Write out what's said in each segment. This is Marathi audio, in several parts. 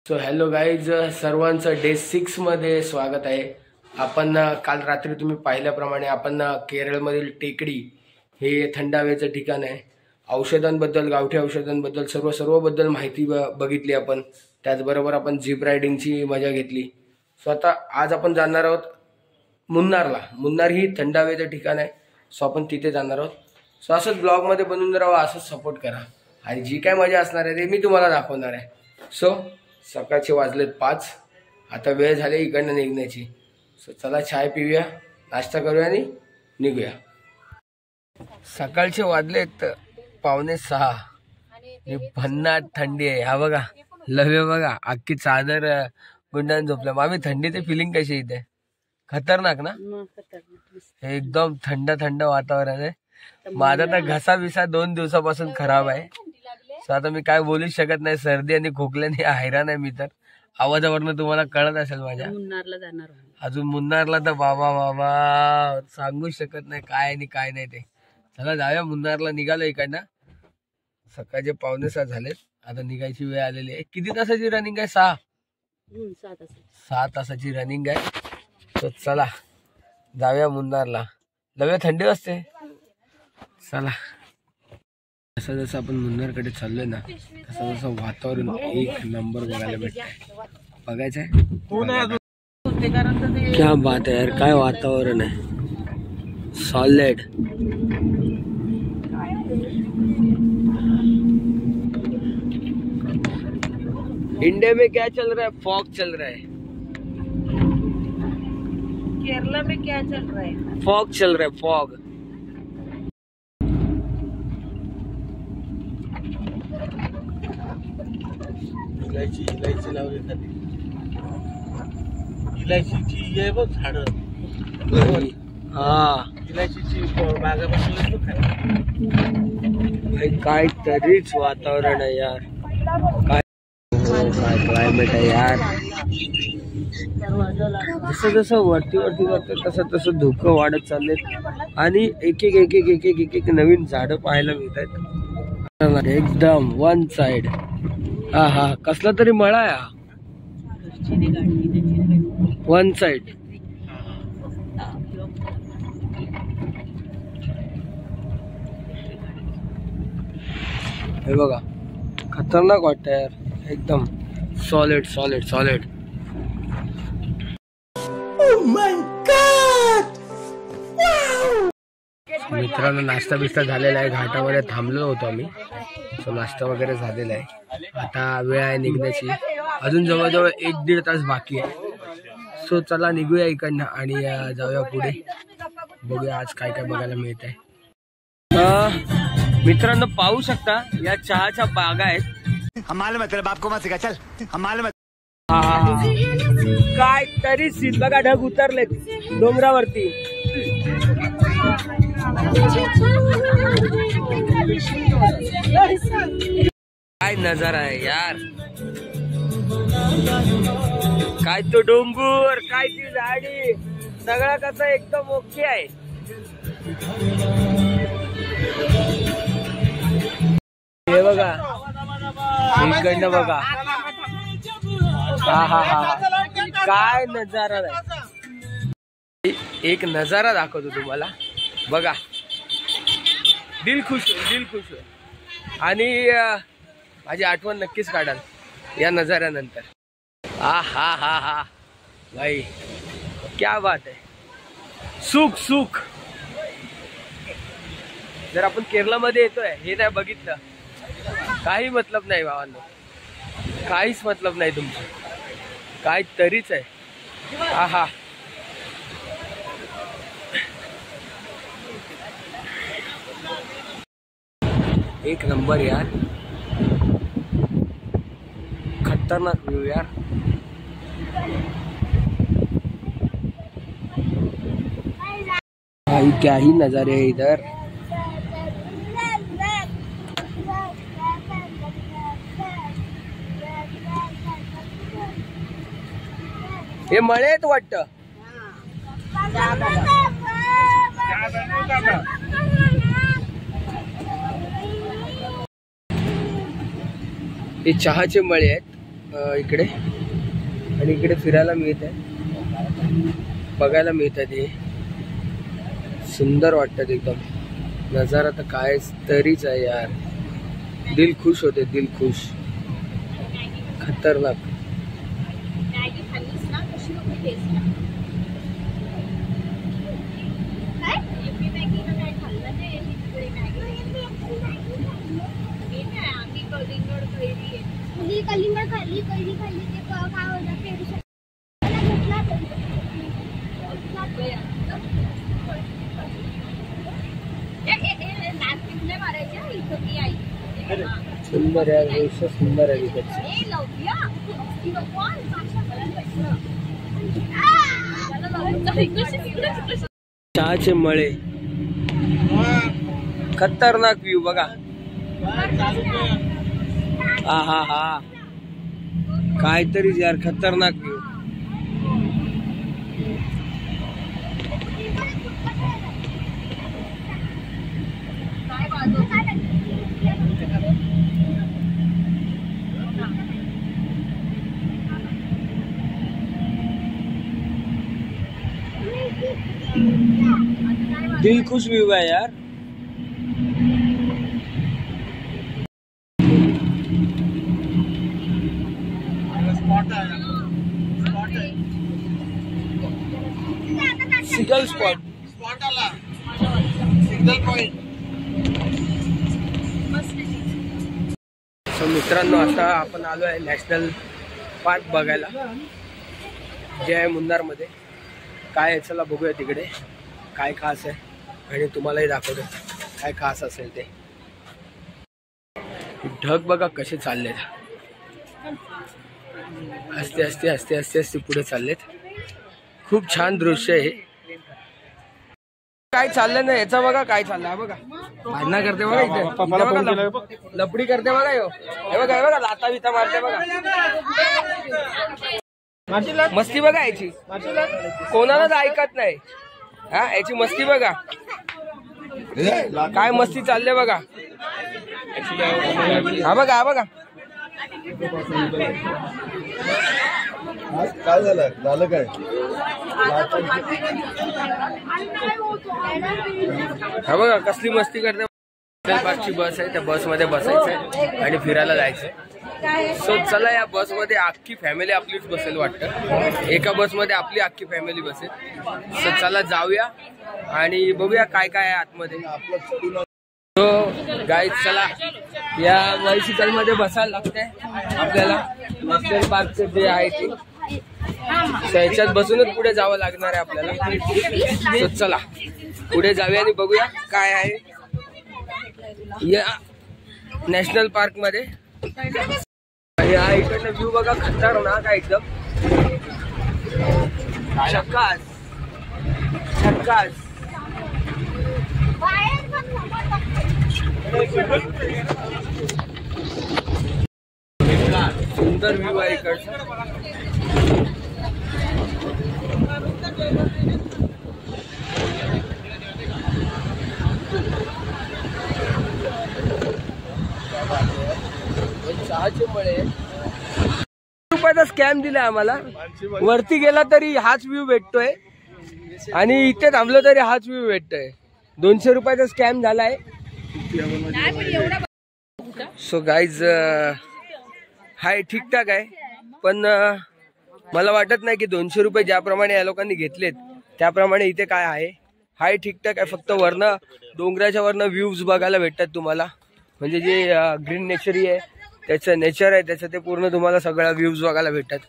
सो हॅलो गाईज, सर्वांचं डे 6 मध्ये स्वागत आहे. आपण काल रात्री तुम्ही पाहिल्याप्रमाणे आपण केरळमधील टेकडी हे थंड हवेचं ठिकाण आहे. औषधांबद्दल, गावठी औषधांबद्दल सर्वबद्दल माहिती बघितली आपण. त्याचबरोबर आपण जीप रायडिंगची मजा घेतली. सो आता आज आपण जाणार आहोत मुन्नारला. मुन्नार ही थंड हवेचं ठिकाण आहे. सो आपण तिथे जाणार आहोत. सो असंच ब्लॉगमध्ये बनवून राहा, असंच सपोर्ट करा आणि जी काय मजा असणार आहे ते मी तुम्हाला दाखवणार आहे. सो सकाळचे वाजलेत 5. आता वेळ झाली इकडनं निघण्याची. सो चला चाय पिऊया, नाश्ता करूया आणि निघूया. सकाळचे वाजलेत 5:45 आणि भन्नाट थंडी आहे. हा बघा लव्य बघा, अख्खी चादर गुंडान झोपल्या. मामी थंडीची फिलिंग कशी इथे? खतरनाक ना? एकदम थंड थंड वातावरण आहे. माझा तर घसा बिसा 2 दिवसापासून खराब आहे. आता मी काय बोलू शकत नाही. सर्दी आणि खोकल्याने हैराण आहे मी. तर आवाजावरनं तुम्हाला कळत असेल माझ्या. मुन्नारला जाणार अजून मुन्नारला तर बाबा बाबा सांगू शकत नाही काय आणि काय नाही ते. चला जाऊया मुन्नारला. निघालो इकडनं. सकाळचे 5:45 झालेत. आता निघायची वेळ आलेली आहे. किती तासाची रनिंग आहे? 6 तासाची रनिंग आहे. तर चला जाऊया मुन्नारला. लवकर थंडी वाजते. चला. जसं जसं आपण मुन्नारकडे चाललोय ना, तसं जसं वातावरण एक नंबर बघायला भेटतंय. बघायचंय क्या बात आहे यार. काय वातावरण आहे. सॉलिड. इंडिया में क्या चल रहा है? फॉग चल रहा है. केरला में क्या चल रहा है? फॉग चल रहा है. फॉग. इलायची लावली खाली. इलायचीची आहे बघ झाड. हा इलायचीची बागा बसवली खाली. काय तरीच वातावरण आहे यार. काय क्लायमेट आहे यार. जसं जसं वरती जातं तसं तसं धुकं वाढत चाललेत आणि एक एक नवीन झाडं पाहायला मिळत आहेत. एकदम वन साइड. हा हा कसला तरी मळा आहे. One side. हे बघा खतरनाक वाटत यार. एकदम सॉलिड सॉलिड सॉलिड. मित्रांनो नाश्ता बिस्ता झालेला आहे. घाटामध्ये थांबलो होतो आम्ही. सो नाश्ता वगैरे झालेला आहे. आता वेळ आहे निघण्याची. अजून जवळजवळ 1-1.5 तास बाकी आहे. सो चला निघूया इकडनं आणि जाऊया पुढे. बघूया आज काय काय बघायला मिळत आहे. मित्रांनो पाहू शकता या चहाच्या बागा आहेत. काय तरी सीन बघा. ढग उतरलेत डोंगरावरती. काय नजारा आहे यार. काय तो डोंगर, काय ती झाडी, सगळं कसं एकदम ओके आहे. हे बघा इकडनं बघा. हा हा हा काय नजारा आहे. एक नजारा दाखवतो तुम्हाला. बघा दिल खुश होईल, दिल खुश होईल. आणि माझी आठवण नक्कीच काढाल या नजाऱ्यानंतर. हा हा हा हा भाई क्या बात आहे. सुख सुख. जर आपण केरळमध्ये येतोय हे नाही बघितलं काही मतलब नाही भावांनो. काहीच मतलब नाही तुमचं. काय तरीच आहे. हा हा एक नंबर यार. खतरनाक व्यू यार. भाई क्या ही नजारे है इधर. हे मळे आहेत वाटतं. हे चहाचे मळे आहेत. इकडे आणि इकडे फिरायला मिळत आहे, बघायला मिळतात. हे सुंदर वाटतात एकदम. नजारा तर काय तरीच आहे यार. दिल खुश होते, दिल खुश. खतरनाक. कलिंगड खाल्ली, कैरी खाल्ली, ते काय होतं पेरू सुंदर आहे, दृश्य सुंदर आहे तिकडचं. चहाचे मळे, खतरनाक व्ह्यू बघा. हा हा हा, काहीतरीच यार, खतरनाक व्ह्यू. दिल खुश व्यू है यार. सिंगल स्पॉट आला, सिंगल पॉइंट. सो मित्रांनो, आता आपण आलो आहे नॅशनल पार्क बघायला, जे आहे मुन्नार मध्ये. काय आहे चला बघूया तिकडे काय खास आहे आणि तुम्हालाही दाखवतो काय खास असेल ते. ढग बघा कसे चाललेत, हसते हसते हसते हसते हसते पुढे चाललेत. खूप छान दृश्य आहे. काय चाललं नाही याचा बघा, काय चाललंय बघा. भांडणं करते बघा इथे, लपडी करते बघा. हे बघा, हे बघा, लाता बिता मारते बघा. मस्ती बघा याची, कोणालाच ऐकत नाही. हा, याची मस्ती बघा, काय मस्ती चालले बघा. हा बघा, हा बघा. काय झालं काय? हा बघा कसली मस्ती करते. पार्कची बस आहे, त्या बस मध्ये बसायचंय आणि फिरायला जायचंय. सो चला, या बस मध्ये अख्खी फॅमिली आपलीच बसेल वाटतं. एका बस मध्ये आपली अख्खी फॅमिली बसेल. सो चला जाऊया आणि बघूया काय काय आहे आतमध्ये. सो गाईज चला, या बायसिकल मध्ये बसायला लागतंय आपल्याला. नॅशनल पार्कचं जे आहे ते त्याच्यात बसूनच पुढे जावं लागणार आहे आपल्याला. सो चला पुढे जाऊया आणि बघूया काय आहे या नॅशनल पार्क मध्ये. या इकडनं व्ह्यू बघा, खतरनाक आहे एकदम. झकास झकास. सुंदर व्ह्यू आहे इकडचा. चहाचे मळे. रुपयाचा स्कॅम दिलाय आम्हाला. वरती गेला तरी हाच व्ह्यू भेटतोय आणि इथे थांबलो तरी हाच व्ह्यू भेटतोय. 200 रुपयाचा स्कॅम झालाय. सो गाईज, हाय ठीकठाक आहे, पण मला वाटत नाही की 200 रुपये ज्याप्रमाणे या लोकांनी घेतलेत त्याप्रमाणे इथे काय आहे. हाय ठीकठाक आहे, फक्त वरनं डोंगराच्या वरनं व्ह्यूज बघायला भेटतात तुम्हाला. म्हणजे जे ग्रीन नेचर आहे, त्याचं नेचर आहे त्याचं, ते पूर्ण तुम्हाला सगळ्या व्ह्यूज बघायला भेटतात.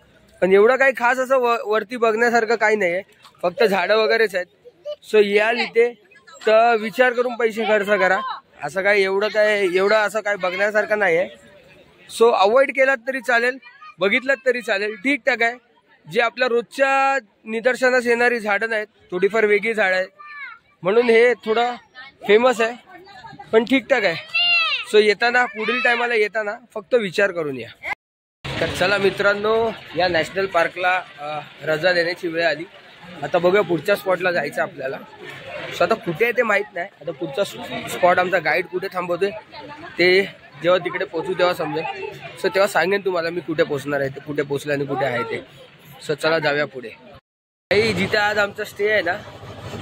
पण एवढं काही खास असं वरती बघण्यासारखं काही नाही आहे, फक्त झाडं वगैरेच आहेत. सो याल इथे तर विचार करून पैसे खर्च करा. असं काय एवढं असं काय बघण्यासारखं नाही आहे. सो अवॉइड केलात तरी चालेल, बघितलात तरी चालेल, ठीकठाक आहे. जे आपल्या रोजच्या निदर्शनास येणारी झाडं नाहीत, थोडीफार वेगळी झाडं आहेत म्हणून हे थोडं फेमस आहे, पण ठीकठाक आहे. सो येताना, पुढील टायमाला येताना फक्त विचार करून या. तर चला मित्रांनो, या नॅशनल पार्कला रजा देण्याची वेळ आली. आता बघूया पुढच्या स्पॉटला जायचं आपल्याला. सो आता कुठे आहे ते माहीत नाही. आता पुढचा स्पॉट आमचा गाईड कुठे थांबवतोय ते जेव्हा तिकडे पोहोचू तेव्हा समजेल. सो तेव्हा सांगेन तुम्हाला मी कुठे पोहोचणार आहे ते, कुठे पोहोचलं आणि कुठे आहे ते. सो चला जाऊया पुढे. जिथे आज आमचा स्टे आहे ना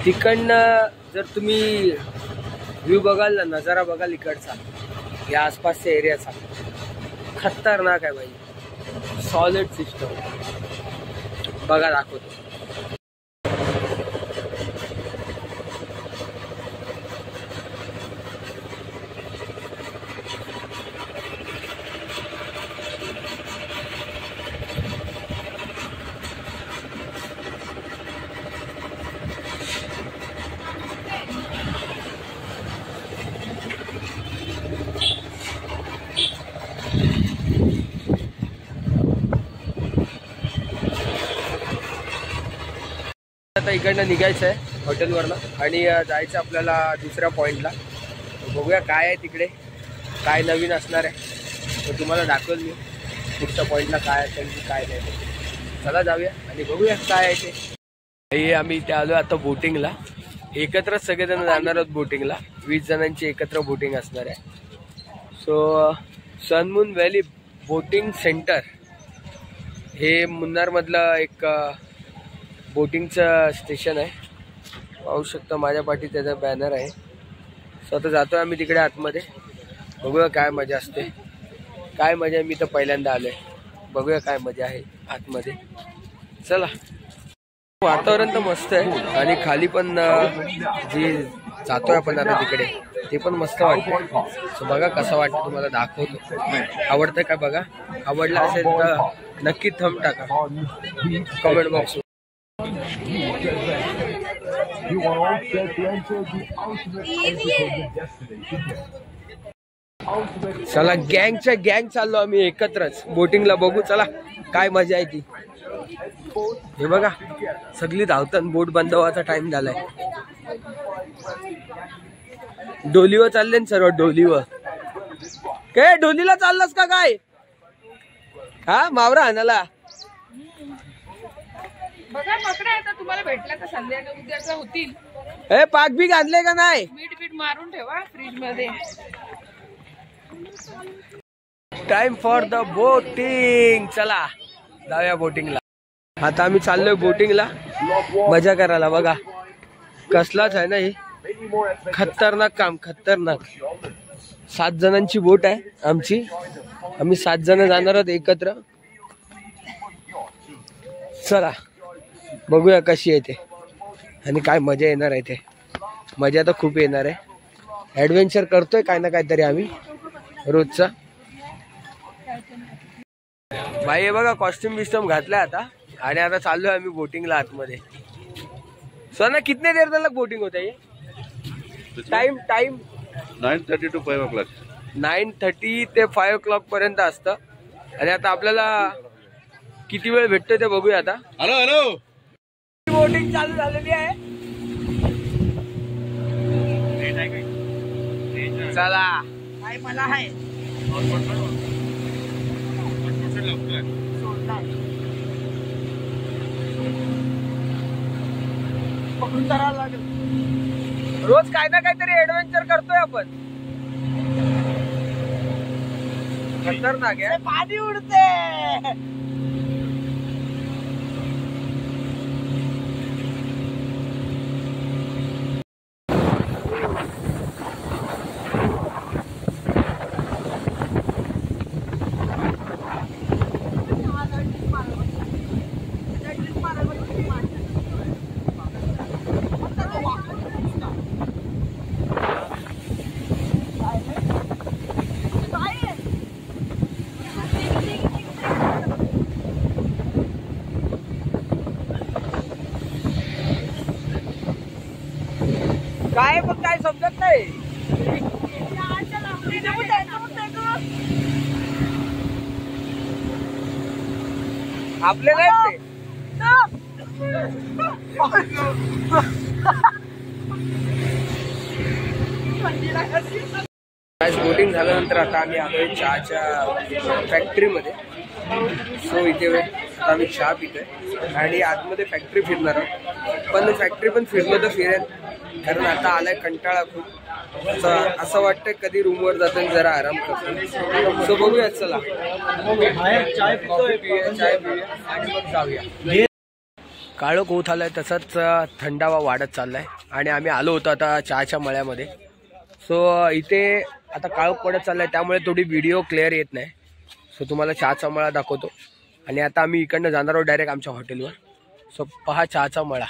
तिकडनं जर तुम्ही व्ह्यू बघाल ना, नजारा बघाल इकडचा या आसपासच्या एरियाचा, खतरनाक आहे भाई. सॉलिड सिस्टम बघा, दाखवतो. आता इकडनं निघायचं आहे हॉटेलवरनं आणि जायचं आपल्याला दुसऱ्या पॉईंटला. बघूया काय आहे तिकडे, काय नवीन असणार आहे तर तुम्हाला दाखवेल मी पुढच्या पॉईंटला काय असेल की काय नाही. चला जाऊया आणि बघूया काय आहे ते. हे आम्ही इथे आलो आता बोटिंगला. एकत्रच सगळेजण जाणार आहोत बोटिंगला. 20 जणांची एकत्र बोटिंग असणार आहे. सो सनमून व्हॅली बोटिंग सेंटर हे मुन्नारमधलं एक बोटिंगचं स्टेशन आहे. पाहू शकता माझ्या पाठी त्याचा बॅनर आहे. सो आता जातोय आम्ही तिकडे आतमध्ये. बघूया काय मजा असते, काय मजा आहे. मी तर पहिल्यांदा आलोय, बघूया काय मजा आहे आतमध्ये. चला. वातावरण तर मस्त आहे आणि खाली पण जी जातोय आपण आता तिकडे ते पण मस्त वाटतं. सो बघा कसं वाटतं तुम्हाला दाखवतो. आवडतं का बघा, आवडलं असेल तर नक्की थंब टाका कमेंट बॉक्स. चला गँगच्या गँग चाललो आम्ही एकत्रच बोटिंगला. बघू चला काय मजा आहे ती. हे बघा सगळी धावतात. बोट बंद व्हायचा टाइम झालाय. डोलीवर चालले ना सर्व, डोलीवर. काय डोलीला चाललास का काय? हा मावरा आणाला बघा पकडा. आता तुम्हाला भेटला का संध्याकाळी उद्याचा होतील. हे पाक बीक आणले का नाही? मीठ मारून ठेवा फ्रीज मध्ये. Time for the boating. चला जाऊया बोटिंगला. आता आम्ही चाललोय बोटिंगला मजा करायला. बघा कसलाच आहे ना हे, खतरनाक काम, खतरनाक. 7 जणांची बोट आहे आमची. आम्ही 7 जण जाणार आहोत एकत्र. चला बघूया कशी आहे ते आणि काय मजा येणार आहे ते. मजा तर खूप येणार आहे. ॲडव्हेंचर करतोय काय ना काहीतरी आम्ही रोजचा. भाई हे बघा कॉस्ट्युम बिस्ट्यूम घातलाय आता आणि आता चाललोय आम्ही बोटिंगला आतमध्ये. सर ना कितने देर तक बोटिंग होता है? Time 9:30 to 5 o'clock. 9:30 ते 5 o'clock पर्यंत असतं. आणि आता आपल्याला किती वेळ भेटतोय ते बघूया आता. हॅलो बोटिंग चालू झालेली आहे. चला काय मला आहे पकडून धरावं लागेल. रोज काय ना काहीतरी ऍडव्हेंचर करतोय आपण. खतरनाक आहे. पाणी उडते. काय पण काय समजत नाही. आपले नाही बोटिंग झाल्यानंतर आता आम्ही आलोय चहाच्या फॅक्टरीमध्ये. सो इथे आम्ही चहा पितोय आणि आतमध्ये फॅक्टरी फिरणार आहोत. पण फॅक्टरी पण फिरलो तर फिरेल कारण आता आलाय कंटाळा खूप. असं वाटतं कधी रूमवर जाताना जरा आराम करतो. सो बघूया, चला चाय पिऊया आणि मग जाऊया. काळोख होत आलाय, तसंच थंडावा वाढत चाललाय आणि आम्ही आलो होतो आता चहाच्या मळ्यामध्ये. सो इथे आता काळोख पडत चाललाय त्यामुळे थोडी व्हिडिओ क्लिअर येत नाही. सो तुम्हाला चहाचा मळा दाखवतो आणि आता आम्ही इकडनं जाणार आहोत डायरेक्ट आमच्या हॉटेलवर. सो पहा चहाचा मळा.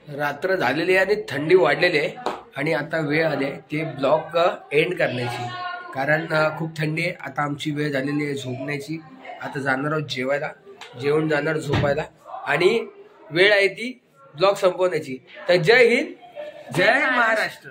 रात्र झालेली आहे आणि थंडी वाढलेली आहे आणि आता वेळ आली आहे ते ब्लॉग एंड करण्याची, कारण खूप थंडी आहे. आता आमची वेळ झालेली आहे झोपण्याची. आता जाणार आहोत जेवायला, जेवण जाणार झोपायला आणि वेळ आहे ती ब्लॉग संपवण्याची. तर जय हिंद, जय महाराष्ट्र.